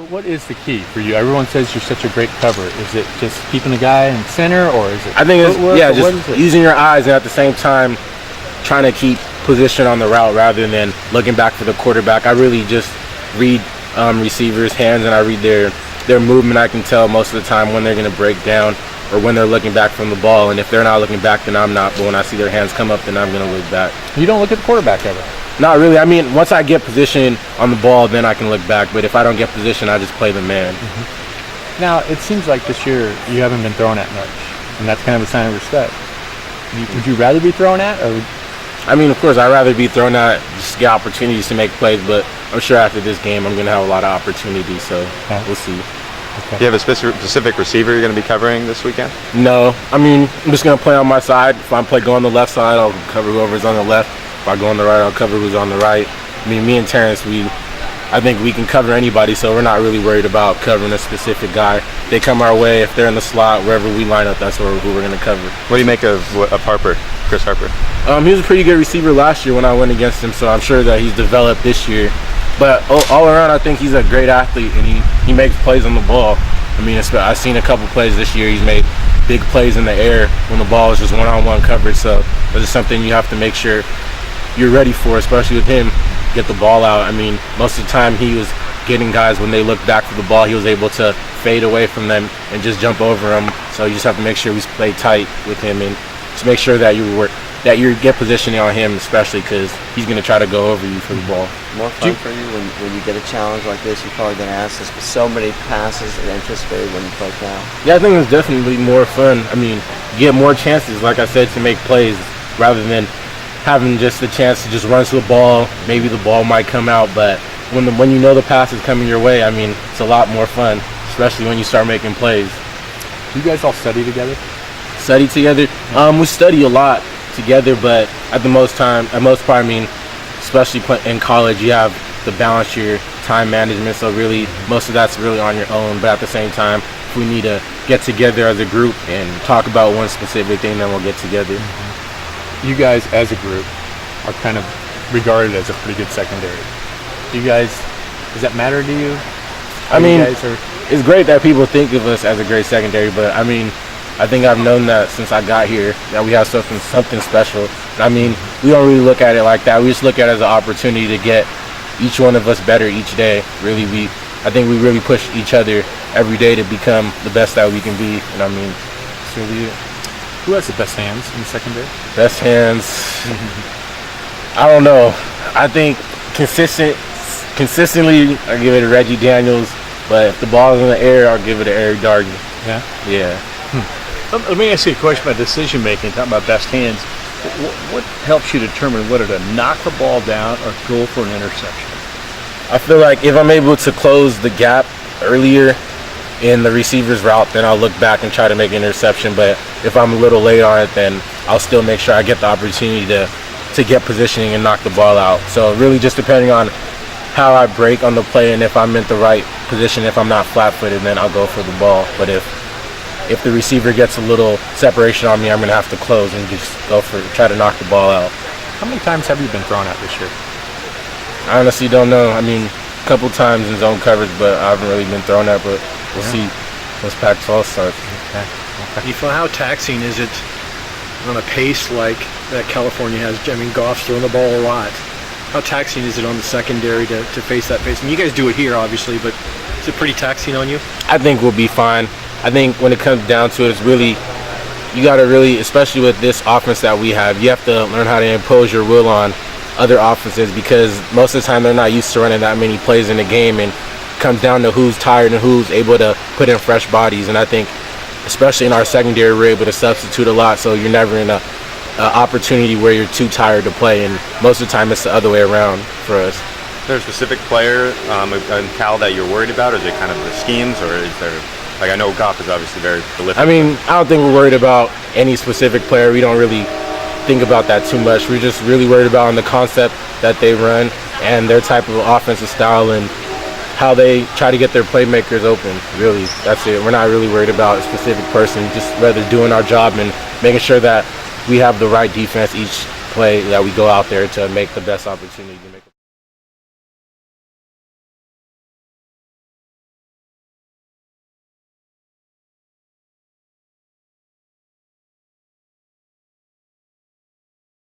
What is the key for you? Everyone says you're such a great cover. Is it just keeping the guy in center, or is it? I think it's footwork, just using your eyes and at the same time trying to keep position on the route rather than looking back for the quarterback. I really just read receivers' hands and I read their movement. I can tell most of the time when they're going to break down or when they're looking back from the ball. And if they're not looking back, then I'm not. But when I see their hands come up, then I'm going to look back. You don't look at the quarterback ever? Not really. I mean, once I get position on the ball, then I can look back. But if I don't get position, I just play the man. Mm-hmm. Now, it seems like this year you haven't been thrown at much, and that's kind of a sign of respect. Would you rather be thrown at, or? I mean, of course, I'd rather be thrown at, just get opportunities to make plays. But I'm sure after this game, I'm going to have a lot of opportunities. So we'll see. Okay. Do you have a specific receiver you're going to be covering this weekend? No. I mean, I'm just going to play on my side. If I go on the left side, I'll cover whoever's on the left. If I go on the right, I'll cover who's on the right. I mean, me and Terrence, I think we can cover anybody, so we're not really worried about covering a specific guy. They come our way. If they're in the slot, wherever we line up, that's who we're going to cover. What do you make of Harper, Chris Harper? He was a pretty good receiver last year when I went against him, so I'm sure that he's developed this year. But all around, I think he's a great athlete, and he makes plays on the ball. I mean, I've seen a couple plays this year. He's made big plays in the air when the ball is just one-on-one coverage, so this is something you have to make sure you're ready for, especially with him, get the ball out. I mean, most of the time he was getting guys when they looked back for the ball, he was able to fade away from them and just jump over them. So you just have to make sure we play tight with him and just make sure that you get positioning on him, especially because he's going to try to go over you for the ball. More fun for you when you get a challenge like this. You're probably going to ask this, but so many passes and anticipated when you play now. Yeah, I think it's definitely more fun. I mean, you get more chances, like I said, to make plays rather than having just the chance to just run to the ball. Maybe the ball might come out, but when you know the pass is coming your way, I mean, it's a lot more fun, especially when you start making plays. Do you guys all study together? Study together? We study a lot together, but at the most part, I mean, especially in college, you have to balance your time management, so really, most of that's really on your own, but at the same time, if we need to get together as a group and talk about one specific thing, then we'll get together. You guys, as a group, are kind of regarded as a pretty good secondary. Does that matter to you? I mean, it's great that people think of us as a great secondary, but I mean, I think I've known that since I got here, that we have something special. I mean, we don't really look at it like that. We just look at it as an opportunity to get each one of us better each day. Really, I think we really push each other every day to become the best that we can be. And I mean, it's really it. Who has the best hands in the secondary? Best hands? I don't know. I think consistently, I give it to Reggie Daniels. But if the ball is in the air, I'll give it to Eric Dargy. Yeah? Yeah. Let me ask you a question about decision making, talking about best hands. What helps you determine whether to knock the ball down or go for an interception? I feel like if I'm able to close the gap earlier in the receiver's route, then I'll look back and try to make an interception. But if I'm a little late on it, then I'll still make sure I get the opportunity to get positioning and knock the ball out. So really just depending on how I break on the play and if I'm in the right position, if I'm not flat-footed, then I'll go for the ball. But if the receiver gets a little separation on me, I'm going to have to close and just try to knock the ball out. How many times have you been thrown at this year? I honestly don't know. I mean, a couple times in zone coverage, but I haven't really been thrown at, but we'll see once Pac-12 starts. Okay. Ifo, how taxing is it on a pace like that California has? I mean, Goff's throwing the ball a lot. How taxing is it on the secondary to face that pace? I mean, you guys do it here, obviously, but is it pretty taxing on you? I think we'll be fine. I think when it comes down to it, it's really, you got to really, especially with this offense that we have, you have to learn how to impose your will on other offenses because most of the time they're not used to running that many plays in a game, and it comes down to who's tired and who's able to put in fresh bodies. And I think, especially in our secondary, we're able to substitute a lot, so you're never in a opportunity where you're too tired to play, and most of the time it's the other way around for us. Is there a specific player in Cal that you're worried about? Is it kind of the schemes, or is there, like, I know Goff is obviously very prolific. I mean, I don't think we're worried about any specific player. We don't really think about that too much. We're just really worried about on the concept that they run and their type of offensive style and how they try to get their playmakers open. Really, that's it. We're not really worried about a specific person, just rather doing our job and making sure that we have the right defense each play that we go out there to make the best opportunity to make.